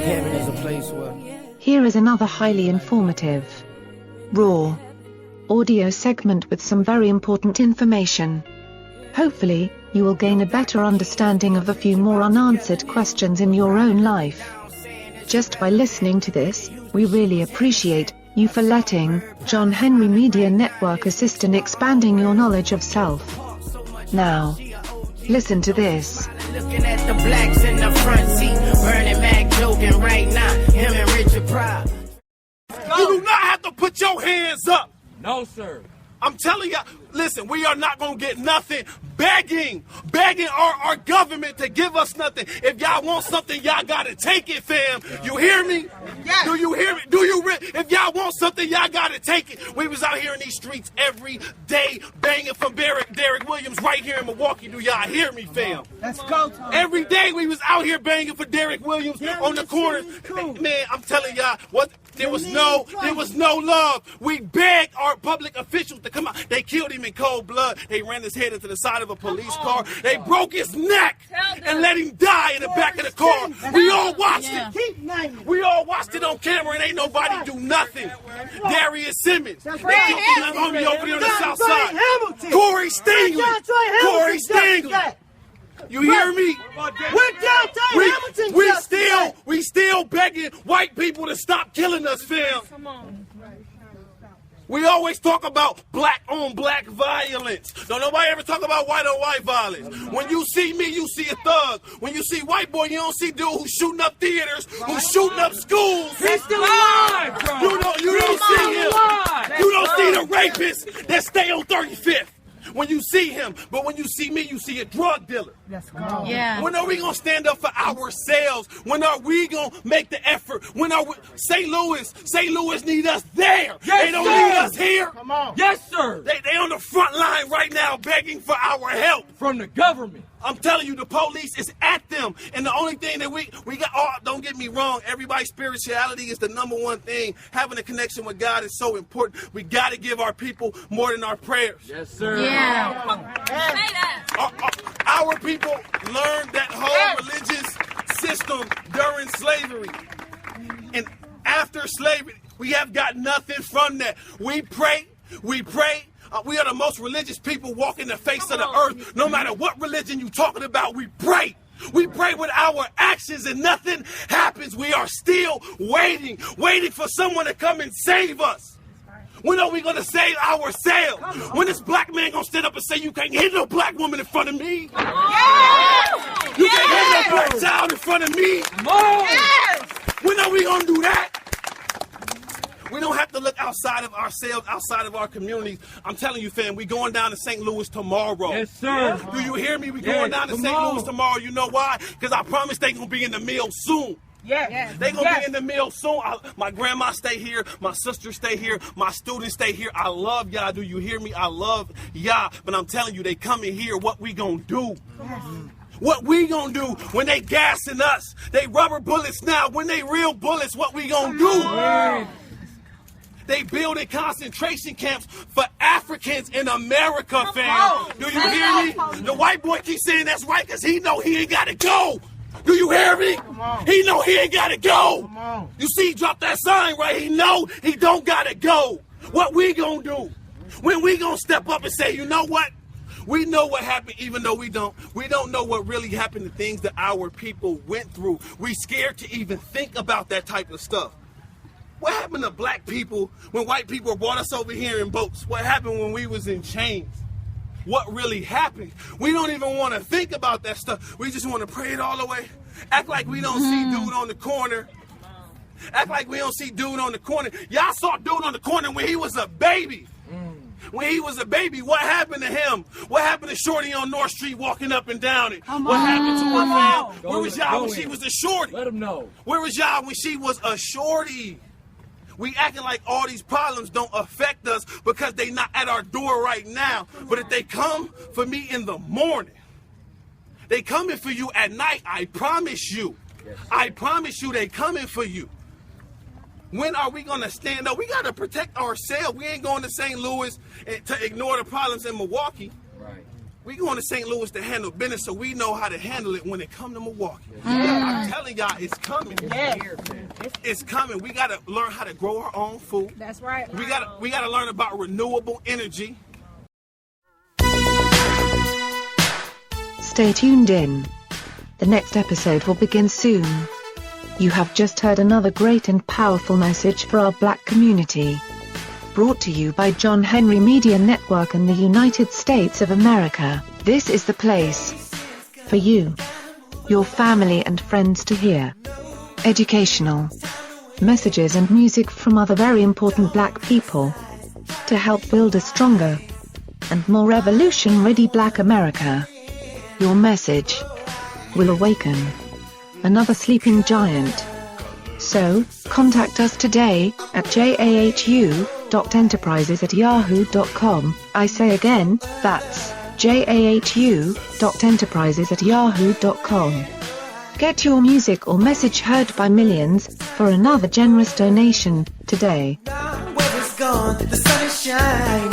Heaven is a place where... Here is another highly informative, raw audio segment with some very important information. Hopefully, you will gain a better understanding of a few more unanswered questions in your own life. Just by listening to this, we really appreciate you for letting John Henry Media Network assist in expanding your knowledge of self. Now, listen to this. Looking at the blacks in the front seat, Bernie Mac joking right now, him and Richard Pryor. You do not have to put your hands up. No, sir. I'm telling y'all, listen, we are not going to get nothing begging our government to give us nothing. If y'all want something, y'all got to take it, fam. You hear me? Yes. Do you hear me? If y'all want something, y'all got to take it. We was out here in these streets every day banging for Derek Williams right here in Milwaukee. Do y'all hear me, fam? Let's go, Tom. Every day we was out here banging for Derek Williams on the corners. Man, I'm telling y'all, there was no love. We begged our public officials to come out. They killed him in cold blood. They ran his head into the side of a police car. They broke his neck and let him die in the back of the car. We all watched it. We all watched it on camera and ain't nobody do nothing. Darius Simmons. They killed the homie over there on the south side. Corey Stingley. You hear me? We still begging white people to stop killing us, fam. Come on. We always talk about black-on-black violence. Don't nobody ever talk about white-on-white violence. When you see me, you see a thug. When you see white boy, you don't see dude who's shooting up theaters, who's shooting up schools. He's still alive, bro. You don't see him. You don't see the rapist that stay on 35th. When you see him, but when you see me, you see a drug dealer. Let's go. Yeah. When are we gonna stand up for ourselves? When are we gonna make the effort? When are we, St. Louis need us there. Yes, they don't sir. need us here. Come on. Yes, sir. They on the front line right now begging for our help. From the government. I'm telling you, the police is at them. And the only thing that we got, don't get me wrong, everybody's spirituality is the number one thing. Having a connection with God is so important. We got to give our people more than our prayers. Yes, sir. Yeah. Say that. Our people learned that whole religious system during slavery. And after slavery, we have got nothing from that. We pray. We are the most religious people walking the face of the earth. No matter what religion you're talking about, we pray. We pray with our actions and nothing happens. We are still waiting for someone to come and save us. When are we going to save ourselves? When this black man going to stand up and say, you can't hit no black woman in front of me? Yes! You can't hit no black child in front of me? Yes! When are we going to do that? We don't have to look outside of ourselves, outside of our communities. I'm telling you, fam, we going down to St. Louis tomorrow. Yes, sir. Do you hear me? We going down to St. Louis tomorrow. You know why? Because I promise they going to be in the mill soon. Yes. They going to be in the mill soon. My grandma stay here. My sister stay here. My students stay here. I love y'all. Do you hear me? I love y'all. But I'm telling you, they coming here. What we going to do? What we gonna do when they gassing us? They rubber bullets now. When they real bullets, what we gonna do? They building concentration camps for Africans in America, fam. Do you hear me? The white boy keeps saying that's right because he know he ain't got to go. Do you hear me? He know he ain't got to go. You see, he dropped that sign, right? He know he don't got to go. What we gonna do? When we gonna step up and say, you know what? We know what happened, even though we don't. We don't know what really happened, the things that our people went through. We scared to even think about that type of stuff. What happened to black people when white people brought us over here in boats? What happened when we was in chains? What really happened? We don't even want to think about that stuff. We just want to pray it all away. Act like we don't see dude on the corner. Act like we don't see dude on the corner. Y'all saw dude on the corner when he was a baby. When he was a baby, what happened to him? What happened to Shorty on North Street walking up and down it? What happened to her, man? Where was y'all when she was a shorty? Let him know. Where was y'all when she was a shorty? We acting like all these problems don't affect us because they not at our door right now. But if they come for me in the morning, they coming for you at night, I promise you. I promise you they coming for you. When are we going to stand up? We got to protect ourselves. We ain't going to St. Louis to ignore the problems in Milwaukee. Right. We going to St. Louis to handle business, so we know how to handle it when it come to Milwaukee. I'm telling y'all, it's coming. It's coming. We got to learn how to grow our own food. That's right. We got to learn about renewable energy. Stay tuned in. The next episode will begin soon. You have just heard another great and powerful message for our Black community. Brought to you by John Henry Media Network and the United States of America. This is the place for you, your family and friends to hear educational messages and music from other very important Black people to help build a stronger and more revolution-ready Black America. Your message will awaken another sleeping giant. So, contact us today at jahu.enterprises@yahoo.com. I say again, that's jahu.enterprises@yahoo.com. Get your music or message heard by millions for another generous donation today. Weather's gone, the sun is shining.